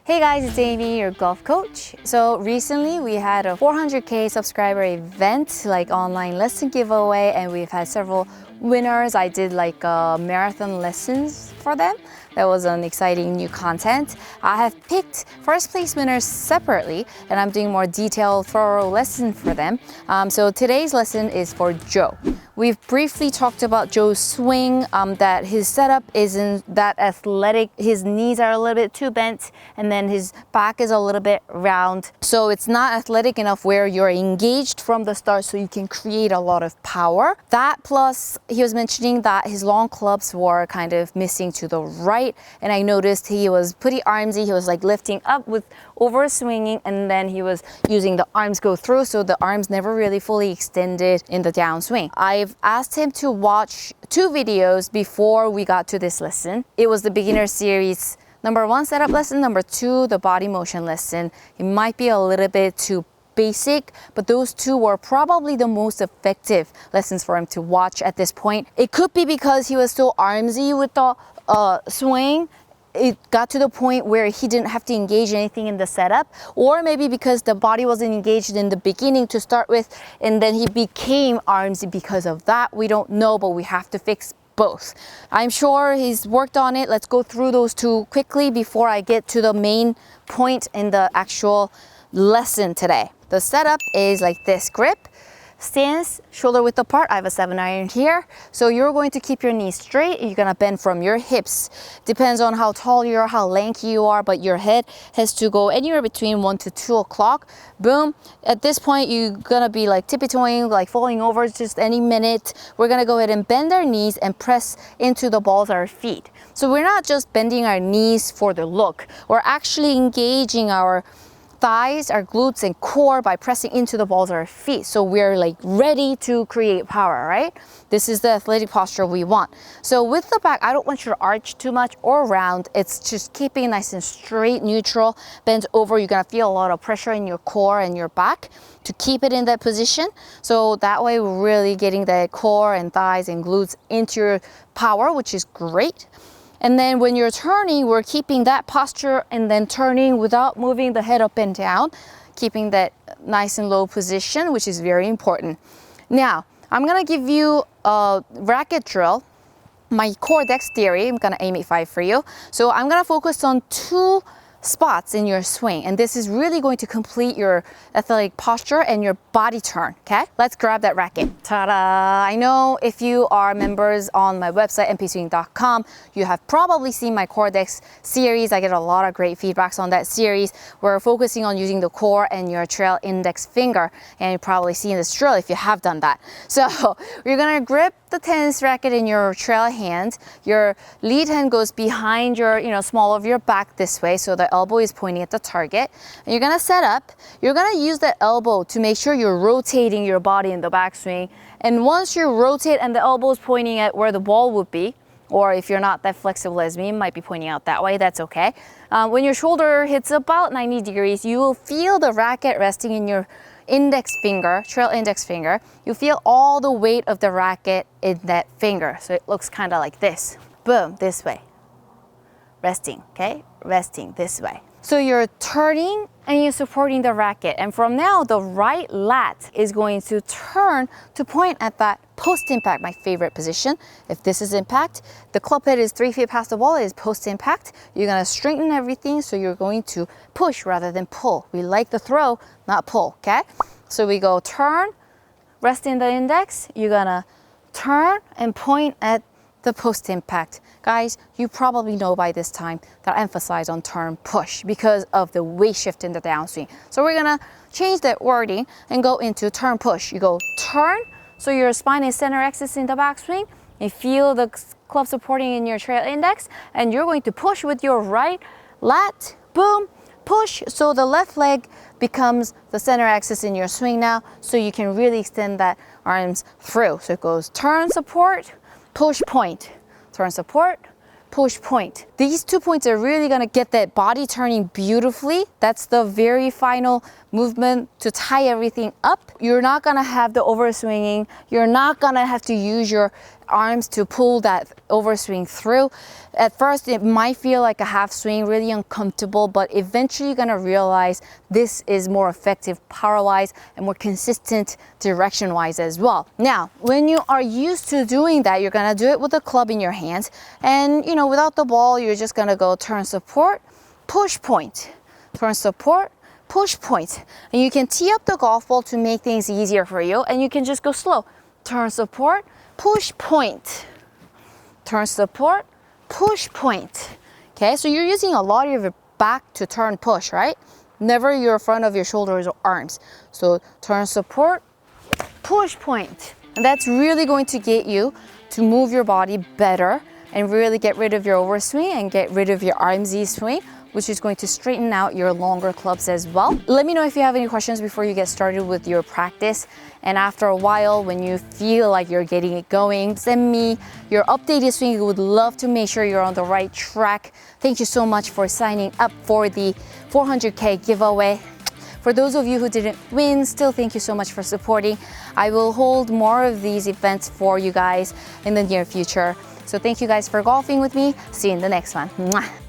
Hey guys, it's Aimee, your golf coach. So recently we had a 400k subscriber event, like online lesson giveaway, and we've had several winners. I did like marathon lessons for them. That was an exciting new content. I have picked first place winners separately, and I'm doing more detailed, thorough lesson for them. So today's lesson is for Joe. We've briefly talked about Joe's swing, that his setup isn't that athletic. His knees are a little bit too bent, and then his back is a little bit round. So it's not athletic enough where you're engaged from the start so you can create a lot of power. That plus, he was mentioning that his long clubs were kind of missing to the right, and I noticed he was pretty armsy. He was like lifting up with over swinging, and then he was using the arms go through, so the arms never really fully extended in the downswing. I've asked him to watch 2 videos before we got to this lesson. It was the beginner series number 1 setup lesson, number 2 the body motion lesson. It might be a little bit too basic, but those 2 were probably the most effective lessons for him to watch at this point. It could be because he was so armsy with the swing. It got to the point where he didn't have to engage anything in the setup, or maybe because the body wasn't engaged in the beginning to start with, and then he became armsy because of that. We don't know, but we have to fix both. I'm sure he's worked on it. Let's go through those 2 quickly before I get to the main point in the actual lesson today. The setup is like this: grip, stance, shoulder width apart. I have a 7-iron here. So you're going to keep your knees straight. You're gonna bend from your hips. Depends on how tall you are, how lanky you are, but your head has to go anywhere between 1 to 2 o'clock. Boom. At this point, you're gonna be like tippy-toeing, like falling over just any minute. We're gonna go ahead and bend our knees and press into the balls of our feet. So we're not just bending our knees for the look. We're actually engaging our thighs, our glutes and core by pressing into the balls of our feet. So we're like ready to create power, right? This is the athletic posture we want. So with the back, I don't want you to arch too much or round. It's just keeping it nice and straight, neutral, bent over. You're gonna feel a lot of pressure in your core and your back to keep it in that position. So that way we're really getting the core and thighs and glutes into your power, which is great. And then when you're turning, we're keeping that posture and then turning without moving the head up and down, keeping that nice and low position, which is very important. Now, I'm gonna give you a racket drill, my CoreDex theory. I'm gonna AIMEEFY for you. So I'm gonna focus on 2 spots in your swing, and this is really going to complete your athletic posture and your body turn. Okay, let's grab that racket. Ta-da! I know if you are members on my website mpswing.com, you have probably seen my CoreDex series. I get a lot of great feedbacks on that series. We're focusing on using the core and your trail index finger, and you've probably seen this drill if you have done that. So you're gonna grip the tennis racket in your trail hand. Your lead hand goes behind your, small of your back this way, so the elbow is pointing at the target. And you're gonna set up. You're gonna use the elbow to make sure you're rotating your body in the backswing. And once you rotate and the elbow is pointing at where the ball would be, or if you're not that flexible as me, it might be pointing out that way, that's okay. When your shoulder hits about 90 degrees, you will feel the racket resting in your index finger, trail index finger. You feel all the weight of the racket in that finger. So it looks kind of like this. Boom, this way. Resting, okay? Resting this way. So you're turning and you're supporting the racket. And from now, the right lat is going to turn to point at that post-impact, my favorite position. If this is impact, the club head is 3 feet past the ball, it is post-impact. You're gonna straighten everything, so you're going to push rather than pull. We like the throw, not pull, okay? So we go turn, rest in the index. You're gonna turn and point at the post-impact. Guys, you probably know by this time that I emphasize on turn push because of the weight shift in the downswing. So we're gonna change that wording and go into turn push. You go turn, so your spine is center axis in the backswing. You feel the club supporting in your trail index, and you're going to push with your right lat. Boom, push. So the left leg becomes the center axis in your swing now, so you can really extend that arms through. So it goes turn, support, push, point. Turn, support, push, point. these 2 points are really gonna get that body turning beautifully. That's the very final movement to tie everything up. You're not gonna have the overswinging. You're not gonna have to use your arms to pull that overswing through. At first, it might feel like a half swing, really uncomfortable, but eventually you're gonna realize this is more effective power-wise and more consistent direction-wise as well. Now, when you are used to doing that, you're gonna do it with the club in your hands, and without the ball, you're just gonna go turn support, push point, turn support, push point. And you can tee up the golf ball to make things easier for you, and you can just go slow. Turn support, push point, turn support, push point. Okay, so you're using a lot of your back to turn push, right? Never your front of your shoulders or arms. So turn support, push point. And that's really going to get you to move your body better and really get rid of your overswing and get rid of your armsy swing, which is going to straighten out your longer clubs as well. Let me know if you have any questions before you get started with your practice. And after a while, when you feel like you're getting it going, send me your updated swing. I would love to make sure you're on the right track. Thank you so much for signing up for the 400K giveaway. For those of you who didn't win, still thank you so much for supporting. I will hold more of these events for you guys in the near future. So thank you guys for golfing with me. See you in the next one. Mwah.